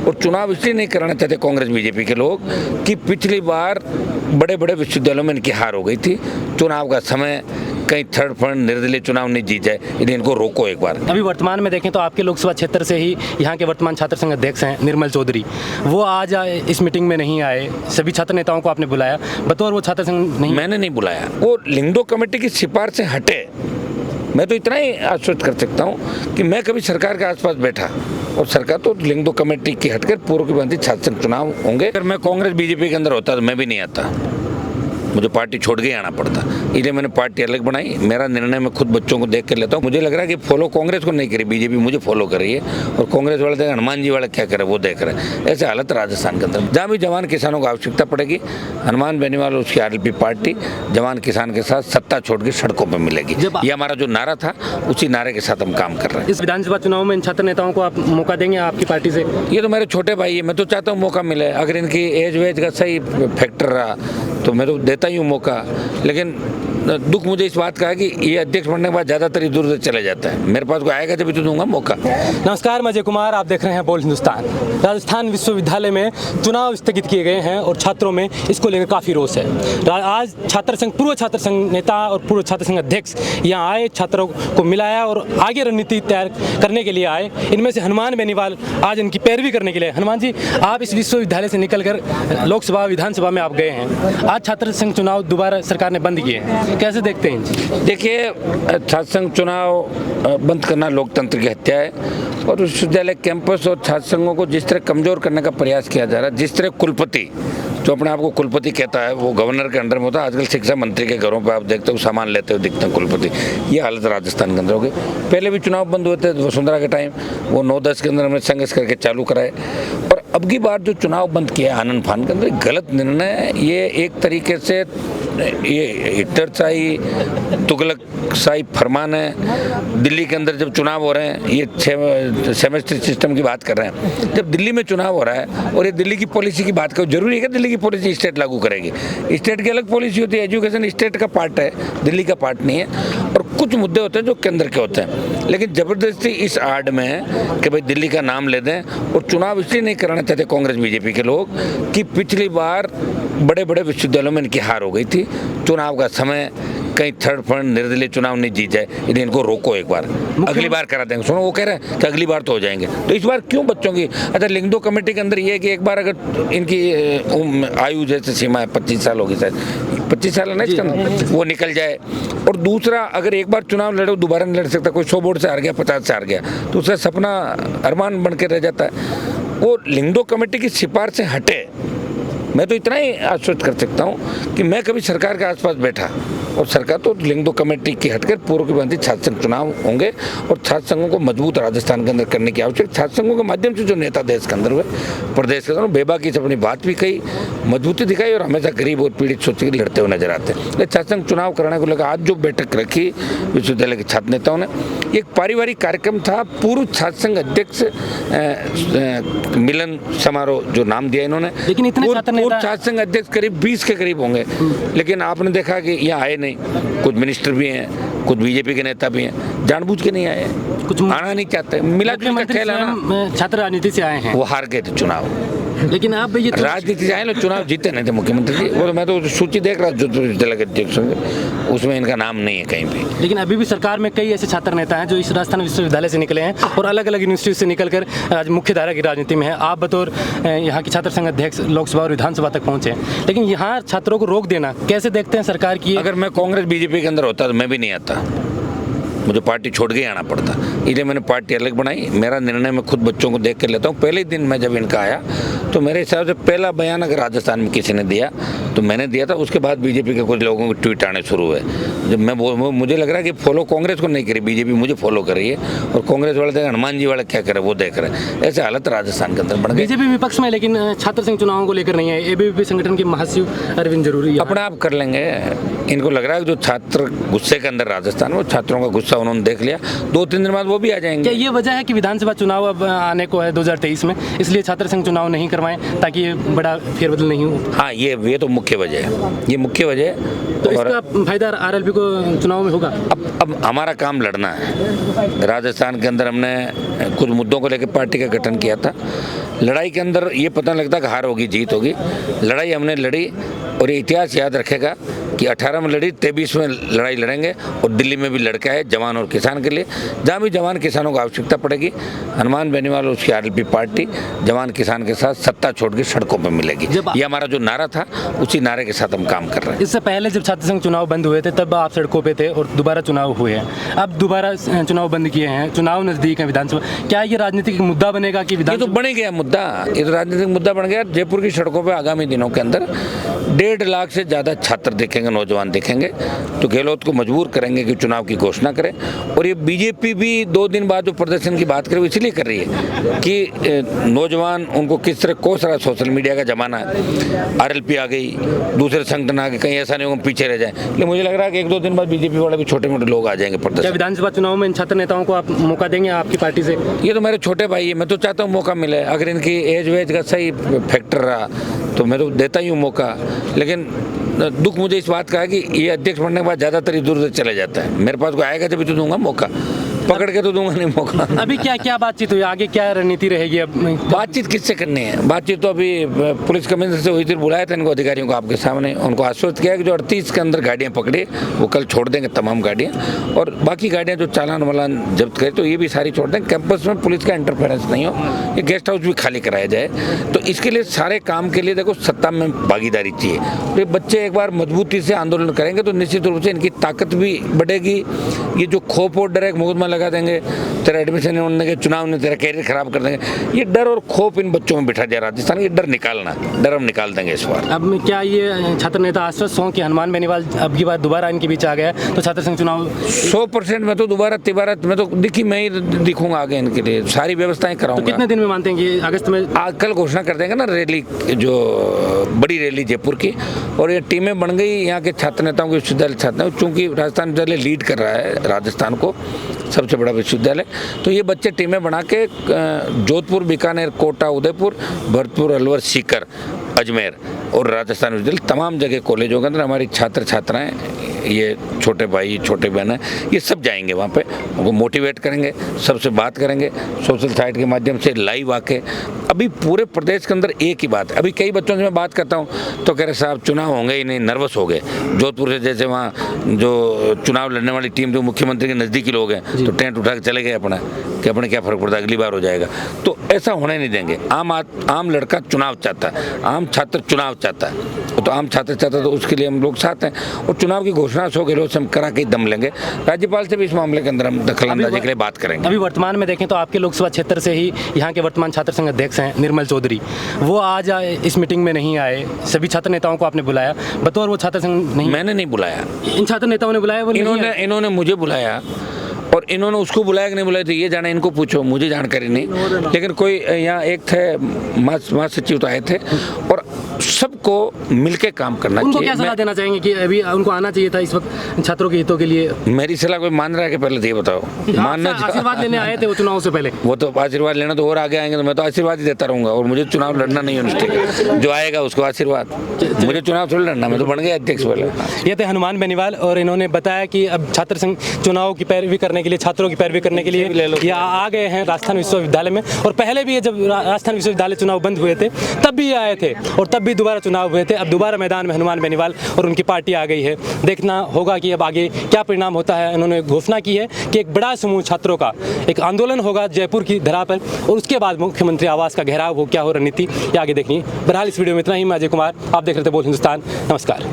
और चुनाव इसलिए नहीं कराना चाहते कांग्रेस बीजेपी के लोग कि पिछली बार बड़े बड़े विश्वविद्यालयों में इनकी हार हो गई थी। चुनाव का समय कहीं थर्ड फंड निर्दलीय चुनाव नहीं जीत जाए, यदि इनको रोको एक बार। अभी वर्तमान में देखें तो आपके लोकसभा क्षेत्र से ही यहाँ के वर्तमान छात्र संघ अध्यक्ष हैं निर्मल चौधरी, वो आज इस मीटिंग में नहीं आए। सभी छात्र नेताओं को आपने बुलाया, बतौर वो छात्र संघ नहीं। मैंने नहीं बुलाया, वो लिंगडो कमेटी की सिफारिश से हटे। मैं तो इतना ही आश्वस्त कर सकता हूँ कि मैं कभी सरकार के आसपास बैठा और सरकार तो लिंगडो कमेटी की हटकर पूर्व की भांति छात्र संघ चुनाव होंगे। अगर मैं कांग्रेस बीजेपी के अंदर होता तो मैं भी नहीं आता, मुझे पार्टी छोड़ के ही आना पड़ता। इसलिए मैंने पार्टी अलग बनाई। मेरा निर्णय मैं खुद बच्चों को देख कर लेता हूँ। मुझे लग रहा है कि फॉलो कांग्रेस को नहीं करी, बीजेपी मुझे फॉलो कर रही है और कांग्रेस वाले देख हनुमान जी वाले क्या करे वो देख रहे हैं। ऐसे हालत राजस्थान के अंदर, जहाँ भी जवान किसानों को आवश्यकता पड़ेगी, हनुमान बेनीवाल और उसकी आरएलपी पार्टी जवान किसान के साथ सत्ता छोड़ के सड़कों पर मिलेगी। ये हमारा जो नारा था उसी नारे के साथ हम काम कर रहे हैं। इस विधानसभा चुनाव में इन छात्र नेताओं को आप मौका देंगे आपकी पार्टी से? ये तो मेरे छोटे भाई है, मैं तो चाहता हूँ मौका मिले। अगर इनकी एज वेज का सही फैक्टर रहा तो मैं तो देता ही हूँ मौका। लेकिन दुख मुझे इस बात का है कि ये अध्यक्ष बनने के बाद ज़्यादातर इधर उधर चले जाता है। मेरे पास कोई आएगा जब तो दूंगा मौका। नमस्कार, मैं अजय कुमार, आप देख रहे हैं बोल हिंदुस्तान। राजस्थान विश्वविद्यालय में चुनाव स्थगित किए गए हैं और छात्रों में इसको लेकर काफ़ी रोष है। आज छात्र संघ, पूर्व छात्र संघ नेता और पूर्व छात्र संघ अध्यक्ष यहाँ आए, छात्रों को मिलाया और आगे रणनीति तैयार करने के लिए आए। इनमें से हनुमान बेनीवाल आज इनकी पैरवी करने के लिए। हनुमान जी, आप इस विश्वविद्यालय से निकलकर लोकसभा विधानसभा में आप गए हैं, आज छात्र संघ चुनाव दोबारा सरकार ने बंद किए हैं, कैसे देखते हैं? देखिए, छात्र संघ चुनाव बंद करना लोकतंत्र की हत्या है और विश्वविद्यालय कैंपस और छात्र संघों को जिस तरह कमजोर करने का प्रयास किया जा रहा है, जिस तरह कुलपति जो अपने आप को कुलपति कहता है वो गवर्नर के अंडर में होता है। आजकल शिक्षा मंत्री के घरों पर आप देखते हो सामान लेते हुए दिखते हैं कुलपति। ये हालत राजस्थान के अंदर हो गई। पहले भी चुनाव बंद हुए थे वसुंधरा के टाइम, वो 9-10 के अंदर हमने संघर्ष करके चालू कराए। और अब की बार जो चुनाव बंद किया आनंद फान के अंदर, गलत निर्णय है। ये एक तरीके से ये हिटलरशाही तुगलकशाही फरमान है। दिल्ली के अंदर जब चुनाव हो रहे हैं, ये सेमेस्टर सिस्टम की बात कर रहे हैं, जब दिल्ली में चुनाव हो रहा है और ये दिल्ली की पॉलिसी की बात करो, जरूरी है कि दिल्ली की पॉलिसी स्टेट लागू करेगी? स्टेट की अलग पॉलिसी होती है, एजुकेशन स्टेट का पार्ट है, दिल्ली का पार्ट नहीं है। और कुछ मुद्दे होते हैं जो केंद्र के होते हैं, लेकिन जबरदस्ती इस आड़ में है कि भाई दिल्ली का नाम ले दें। और चुनाव इसलिए नहीं कराना चाहते कांग्रेस बीजेपी के लोग कि पिछली बार बड़े बड़े विश्वविद्यालयों में इनकी हार हो गई थी। चुनाव का समय कहीं थर्ड फंड निर्दलीय चुनाव नहीं जीत जाए, यदि इनको रोको एक बार, अगली बार करा देंगे। सुनो, वो कह रहे हैं कि अगली बार तो हो जाएंगे, तो इस बार क्यों बच्चों की? अच्छा, लिंगडो कमेटी के अंदर ये है कि एक बार अगर इनकी आयु जैसे सीमा है 25 साल होगी, शायद 25 साल है ना इसका, वो निकल जाए। और दूसरा, अगर एक बार चुनाव लड़ो दोबारा नहीं लड़ सकता। कोई 100 वोट से हार गया, 50 से हार गया, तो उसका सपना अरमान बन के रह जाता है। वो लिंगडो कमेटी की सिफारिश से हटे। मैं तो इतना ही आश्वस्त कर सकता हूँ कि मैं कभी सरकार के आसपास बैठा और सरकार तो लिंगडो कमेटी की हटकर पूर्व की भांति छात्र संघ चुनाव होंगे और छात्र संघों को मजबूत राजस्थान के अंदर करने की आवश्यक। छात्र संघों के माध्यम से जो नेता देश के अंदर हुए, प्रदेश के अंदर बेबाकी से अपनी बात भी कही, मजबूती दिखाई और हमेशा गरीब और पीड़ित सोच के लड़ते हुए नजर आते हैं। छात्र संघ चुनाव कराने को लेकर आज जो बैठक रखी विश्वविद्यालय के छात्र नेताओं ने, एक पारिवारिक कार्यक्रम था। पूर्व छात्र संघ अध्यक्ष मिलन समारोह जो नाम दिया इन्होंने, लेकिन इतने छात्र संघ अध्यक्ष करीब 20 के करीब होंगे, लेकिन आपने देखा कि यहाँ आए नहीं। कुछ मिनिस्टर भी हैं, कुछ बीजेपी के नेता भी हैं, जानबूझ के नहीं आए, कुछ आना नहीं चाहते। मिला जुला खेल है ना, छात्र राजनीति से आए हैं, वो हार गए थे चुनाव। लेकिन आप ये राजनीति से आए ना, चुनाव जीते नहीं थे मुख्यमंत्री जी। वो मैं तो सूची देख रहा जो जिला के अध्यक्ष होंगे, उसमें इनका नाम नहीं है कहीं भी। लेकिन अभी भी सरकार में कई ऐसे छात्र नेता हैं जो इस राजस्थान विश्वविद्यालय से निकले हैं और अलग अलग यूनिवर्सिटी से निकलकर आज मुख्य धारा की राजनीति में है। आप बतौर यहाँ की छात्र संघ अध्यक्ष लोकसभा और विधानसभा तक पहुंचे, लेकिन यहाँ छात्रों को रोक देना कैसे देखते हैं सरकार की? अगर मैं कांग्रेस बीजेपी के अंदर होता तो मैं भी नहीं आता, मुझे पार्टी छोड़ के ही आना पड़ता। इसलिए मैंने पार्टी अलग बनाई। मेरा निर्णय मैं खुद बच्चों को देख कर लेता हूँ। पहले दिन मैं जब इनका आया तो मेरे हिसाब से पहला बयान अगर राजस्थान में किसी ने दिया तो मैंने दिया था। उसके बाद बीजेपी के कुछ लोगों के ट्वीट आने शुरू हुए। जब मैं मुझे लग रहा है कि फॉलो कांग्रेस को नहीं करी, बीजेपी मुझे फॉलो कर रही है और कांग्रेस वाले देख हनुमान जी वाले क्या करे वो देख रहे हैं। ऐसे हालत राजस्थान के अंदर बन गई। बीजेपी विपक्ष में, लेकिन छात्र संघ चुनावों को लेकर नहीं है। एबीवीपी संगठन के महासचिव अरविंद जरूरी अपने आप कर लेंगे। इनको लग रहा है कि जो छात्र गुस्से के अंदर राजस्थान में, छात्रों का गुस्सा उन्होंने देख लिया, 2-3 दिन बाद वो भी आ जाएंगे। क्या ये वजह है कि विधानसभा चुनाव अब आने को है 2023 में, इसलिए छात्र संघ चुनाव नहीं करवाएं ताकि ये बड़ा फेरबदल नहीं हो? हाँ, ये तो मुख्य वजह है, ये मुख्य वजह है। तो इसका फायदा आरएलपी को चुनाव में होगा? अब हमारा काम लड़ना है। राजस्थान के अंदर हमने कुछ मुद्दों को लेकर पार्टी का गठन किया था। लड़ाई के अंदर ये पता नहीं लगता कि हार होगी जीत होगी। लड़ाई हमने लड़ी और ये इतिहास याद रखेगा कि 18 में लड़ी, 23 में लड़ाई लड़ेंगे और दिल्ली में भी लड़का है जवान और किसान के लिए। जहाँ भी जवान किसानों को आवश्यकता पड़ेगी, हनुमान बेनीवाल और उसकी आरएलपी पार्टी जवान किसान के साथ सत्ता छोड़ के सड़कों पर मिलेगी। ये हमारा जो नारा था, उसी नारे के साथ हम काम कर रहे हैं। इससे पहले जब छात्र संघ चुनाव बंद हुए थे तब आप सड़कों पे थे और दोबारा चुनाव हुए हैं, अब दोबारा चुनाव बंद किए हैं, चुनाव नजदीक है विधानसभा, क्या ये राजनीतिक मुद्दा बनेगा कि ये तो बन गया मुद्दा, ये तो राजनीतिक मुद्दा बन गया। जयपुर की सड़कों पर आगामी दिनों के अंदर 1.5 लाख से ज़्यादा छात्र दिखेंगे, नौजवान दिखेंगे, तो गहलोत को मजबूर करेंगे कि चुनाव की घोषणा करें। और ये बीजेपी भी 2 दिन बाद जो प्रदर्शन की बात करे, वो इसलिए कर रही है कि नौजवान उनको किस तरह कोस रहा, सोशल मीडिया का जमाना है, आरएलपी आ गई, दूसरे संगठन आ गए, कहीं ऐसा नहीं हो पीछे रह जाए। लेकिन मुझे लग रहा है कि 1-2 दिन बाद बीजेपी वाले भी छोटे मोटे लोग आ जाएंगे प्रदर्शन। विधानसभा चुनाव में इन छात्र नेताओं को आप मौका देंगे आपकी पार्टी से? ये तो मेरे छोटे भाई है, मैं तो चाहता हूँ मौका मिले। अगर इनकी एज वेज का सही फैक्टर रहा तो मैं तो देता ही हूँ मौका। लेकिन दुख मुझे इस बात का है कि ये अध्यक्ष बनने के बाद ज़्यादातर इधर उधर चले जाता है। मेरे पास कोई आएगा जब तो दूंगा मौका, पकड़ के तो दूंगा नहीं मौका। अभी क्या बातचीत हुई, आगे क्या रणनीति रहेगी? अब बातचीत किससे करनी है? बातचीत तो अभी पुलिस कमिश्नर से हुई थी, बुलाया था इनको अधिकारियों को आपके सामने, उनको आश्वस्त किया कि जो 38 के अंदर गाड़ियाँ पकड़ी वो कल छोड़ देंगे तमाम गाड़ियाँ, और बाकी गाड़ियाँ जो चालान वालान जब्त करे तो ये भी सारी छोड़ दें। कैंपस में पुलिस का इंटरफेरेंस नहीं हो, ये गेस्ट हाउस भी खाली कराया जाए। तो इसके लिए सारे काम के लिए देखो सत्ता में भागीदारी चाहिए। तो ये बच्चे एक बार मजबूती से आंदोलन करेंगे तो निश्चित रूप से इनकी ताकत भी बढ़ेगी। ये जो खौफ और डर है, मुकदमा लगा देंगे, तेरा एडमिशन नहीं होने के, चुनाव ने तेरा कैरियर खराब कर देंगे, ये डर और खौफ इन बच्चों में बिठा दिया राजस्थान। ये डर निकालना, डर हम निकाल देंगे इस बार। अब क्या ये छात्र नेता आश्वस्त हों कि हनुमान बेनीवाल अब की बार दोबारा इनके बीच आ गया तो छात्र संघ चुनाव 100% में तो दोबारा तिबारा मैं तो मैं ही दिखूंगा आगे इनके लिए, सारी व्यवस्थाएं कराऊंगा। तो कितने दिन में मानते हैं कि अगस्त में? कल घोषणा कर देंगे ना रैली, जो बड़ी रैली जयपुर की, और ये टीमें बन गई यहाँ के छात्र नेताओं के विश्वविद्यालय छात्र, चूंकि राजस्थान विश्वविद्यालय लीड कर रहा है राजस्थान को, सबसे बड़ा विश्वविद्यालय, तो ये बच्चे टीमें बना के जोधपुर, बीकानेर, कोटा, उदयपुर, भरतपुर, अलवर, सीकर, अजमेर और राजस्थान विश्वविद्यालय तमाम जगह कॉलेजों के अंदर हमारी छात्र छात्राएं, ये छोटे भाई छोटे बहन हैं, ये सब जाएंगे वहाँ पे, उनको मोटिवेट करेंगे, सबसे बात करेंगे सोशल साइट के माध्यम से लाइव आके। अभी पूरे प्रदेश के अंदर एक ही बात है, अभी कई बच्चों से मैं बात करता हूँ तो कह रहे साहब चुनाव होंगे ही नहीं, नर्वस हो गए। जोधपुर से जैसे वहाँ जो चुनाव लड़ने वाली टीम जो मुख्यमंत्री के नज़दीकी लोग हैं तो टेंट उठा के चले गए अपना, कि अपने क्या फ़र्क पड़ता है, अगली बार हो जाएगा। तो ऐसा होने नहीं देंगे। आम लड़का चुनाव चाहता है, आम छात्र चुनाव चाहता है, तो आम छात्र चाहता है, तो उसके लिए हम लोग साथ हैं। और चुनाव की घोषणा 100 गहलोत से हम करा के दम लेंगे। राज्यपाल से भी इस मामले के अंदर हम दखलंदाजी के लिए बात करेंगे। अभी वर्तमान में देखें तो आपके लोकसभा क्षेत्र से ही यहाँ के वर्तमान छात्र संघ अध्यक्ष हैं निर्मल चौधरी, वो आज इस मीटिंग में नहीं आए। सभी छात्र नेताओं को आपने बुलाया, बतौर वो छात्र संघ नहीं? मैंने नहीं बुलाया, इन छात्र नेताओं ने बुलाया। वो इन्होंने मुझे बुलाया, और इन्होंने उसको बुलाया कि नहीं बुलाया तो ये जाने, इनको पूछो, मुझे जानकारी नहीं। लेकिन कोई यहाँ एक थे महासचिव तो आए थे, और सबको मिलके काम करना उनको चाहिए। क्या सलाह देना चाहेंगे कि अभी उनको आना चाहिए था इस वक्त छात्रों के हितों के लिए? मेरी सलाह कोई मान रहा है कि पहले तो ये बताओ, मानना आशीर्वाद लेने आए थे वो चुनाव से पहले? वो तो आशीर्वाद लेना तो और आगे आएंगे, तो मैं तो आशीर्वाद ही देता रहूंगा, और मुझे चुनाव लड़ना नहीं है, जो आएगा उसको आशीर्वाद, मुझे चुनाव थोड़ी लड़ना, मैं तो बन गया अध्यक्ष वाले। ये थे हनुमान बेनीवाल, और इन्होंने बताया कि अब छात्र संघ चुनाव की पैरवी करने के लिए, छात्रों की पैरवी करने के लिए ये आ गए हैं राजस्थान विश्वविद्यालय में। और पहले भी ये जब राजस्थान विश्वविद्यालय चुनाव बंद हुए थे तब भी ये आए थे, और तब भी दोबारा चुनाव हुए थे। अब दोबारा मैदान में हनुमान बेनीवाल और उनकी पार्टी आ गई है। देखना होगा कि अब आगे क्या परिणाम होता है। उन्होंने घोषणा की है कि एक बड़ा समूह छात्रों का एक आंदोलन होगा जयपुर की धरा पर, और उसके बाद मुख्यमंत्री आवास का घेराव हो, क्या हो रणनीति, ये आगे देखनी। बहरहाल इस वीडियो में इतना ही। मैं अजय कुमार, आप देख रहे थे बोल हिंदुस्तान। नमस्कार।